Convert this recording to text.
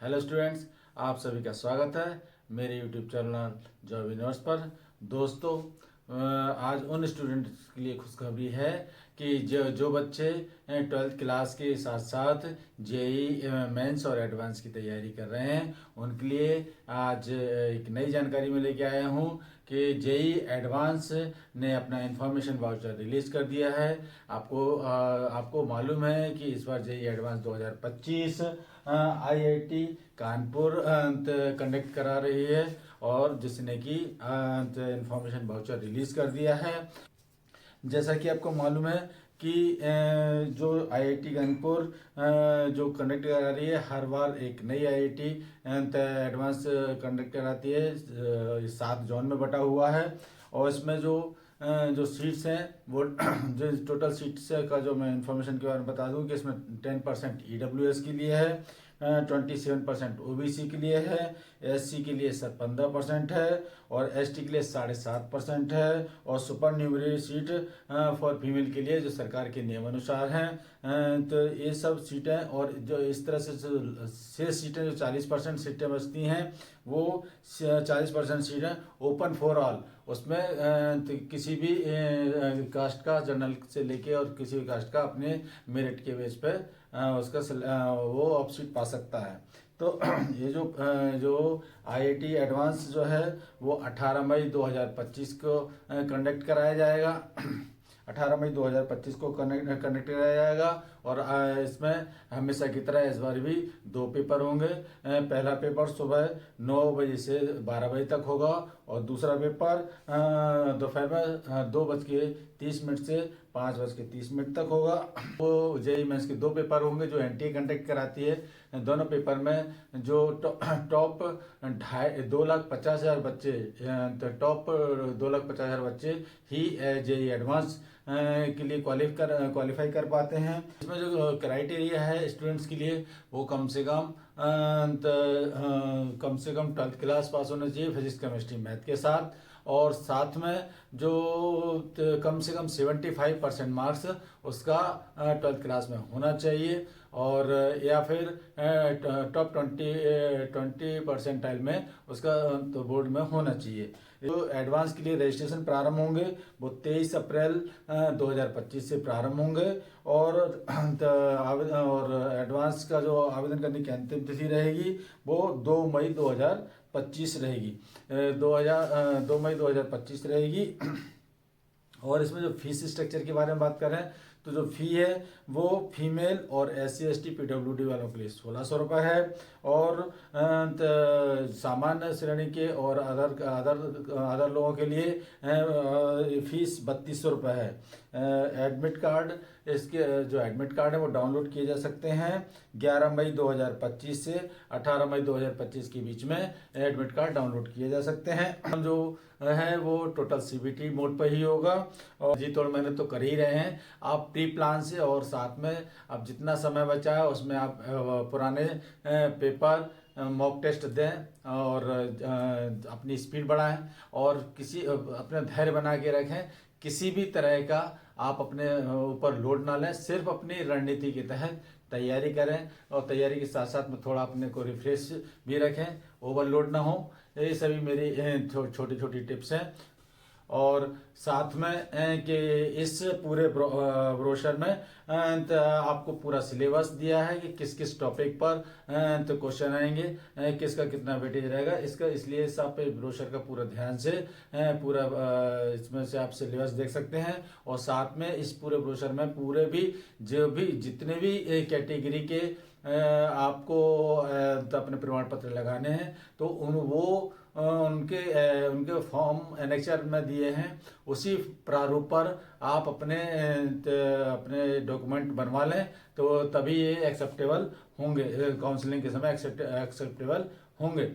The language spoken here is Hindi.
हेलो स्टूडेंट्स, आप सभी का स्वागत है मेरे यूट्यूब चैनल जॉब यूनिवर्स पर। दोस्तों, आज उन स्टूडेंट्स के लिए खुशखबरी है कि जो बच्चे 12th क्लास के साथ साथ जेई मेंस और एडवांस की तैयारी कर रहे हैं उनके लिए आज एक नई जानकारी में लेके आया हूँ कि जेई एडवांस ने अपना इंफॉर्मेशन वाउचर रिलीज कर दिया है। आपको मालूम है कि इस बार JEE advanced 2025 IIT Kanpur conduct करा रही है और जिसने कि इंफॉर्मेशन वाउचर रिलीज कर दिया है। जैसा कि आपको मालूम है कि जो आईआईटी कानपुर जो कंडक्ट करा रही है, हर बार एक नई आईआईटी एडवांस कंडक्ट कराती है। 7 जोन में बटा हुआ है और इसमें जो सीट्स हैं वो जो टोटल सीट्स का जो मैं इंफॉर्मेशन के बारे में बता दूं कि इसमें 10% ईडब्ल्यूएस के लिए है, 27% ओबीसी के लिए है, एससी के लिए 15% है और एसटी के लिए 7.5% है और सुपर न्यूमरी सीट फॉर फीमेल के लिए जो सरकार के नियमानुसार हैं। तो ये सब सीटें और जो इस तरह से शेष सीटें जो 40% सीटें बचती हैं वो 40% सीटें ओपन फॉर ऑल। उसमें तो किसी भी कास्ट का जनरल से लेके और किसी भी कास्ट का अपने मेरिट के बेस पे वो ऑफ सीट पा सकता है। तो ये जो आईआईटी एडवांस जो है वो 18 मई 2025 को कंडक्ट कराया जाएगा। 18 मई 2025 को कंडक्ट कराया जाएगा और इसमें हमेशा की तरह इस बार भी 2 पेपर होंगे। पहला पेपर सुबह 9 बजे से 12 बजे तक होगा और दूसरा पेपर दोपहर में 2:30 से 5:30 तक होगा। वो जेई मेंस के 2 पेपर होंगे जो एनटीए कंडक्ट कराती है। दोनों पेपर में जो टॉप 2,50,000 बच्चे, तो टॉप 2,50,000 बच्चे ही जेई एडवांस के लिए क्वालिफाई कर पाते हैं। इसमें जो क्राइटेरिया है स्टूडेंट्स के लिए वो कम से कम 12th क्लास पास होना चाहिए फिजिक्स केमिस्ट्री मैथ के साथ, और साथ में जो कम से कम 75% मार्क्स उसका 12th क्लास में होना चाहिए और या फिर टॉप 20 परसेंटाइल में उसका तो बोर्ड में होना चाहिए। जो एडवांस के लिए रजिस्ट्रेशन प्रारंभ होंगे वो 23 अप्रैल 2025 से प्रारंभ होंगे और एडवांस का जो आवेदन करने की अंतिम तिथि रहेगी वो 2 मई 2025 रहेगी। 2 मई 2025 रहेगी। और इसमें जो फीस स्ट्रक्चर के बारे में बात करें तो जो फी है वो फीमेल और SC ST PWD वालों के लिए 1600 रुपये है और सामान्य श्रेणी के और अदर लोगों के लिए फीस 3200 रुपये है। एडमिट कार्ड, इसके जो एडमिट कार्ड है वो डाउनलोड किए जा सकते हैं 11 मई 2025 से 18 मई 2025 के बीच में एडमिट कार्ड डाउनलोड किए जा सकते हैं। जो है वो टोटल CBT मोड पर ही होगा और जी तोड़ मेहनत तो कर ही रहे हैं आप प्री प्लान से, और साथ में अब जितना समय बचा है उसमें आप पुराने पेपर मॉक टेस्ट दें और अपनी स्पीड बढ़ाएं और अपने धैर्य बना के रखें। किसी भी तरह का आप अपने ऊपर लोड ना लें, सिर्फ अपनी रणनीति के तहत तैयारी करें और तैयारी के साथ साथ में थोड़ा अपने को रिफ्रेश भी रखें, ओवरलोड ना हो। ये सभी मेरी छोटी छोटी टिप्स हैं। और साथ में कि इस पूरे ब्रोशर में आपको पूरा सिलेबस दिया है कि किस किस टॉपिक पर तो क्वेश्चन आएंगे, किसका कितना वेटेज रहेगा इसका, इसलिए इस आप ब्रोशर का पूरा ध्यान से पूरा इसमें से आप सिलेबस देख सकते हैं। और साथ में इस पूरे ब्रोशर में पूरे भी जितने भी कैटेगरी के आपको अपने प्रमाण पत्र लगाने हैं तो उनके फॉर्म एनेक्चर में दिए हैं, उसी प्रारूप पर आप अपने डॉक्यूमेंट बनवा लें तो तभी ये एक्सेप्टेबल होंगे, काउंसलिंग के समय एक्सेप्टेबल होंगे।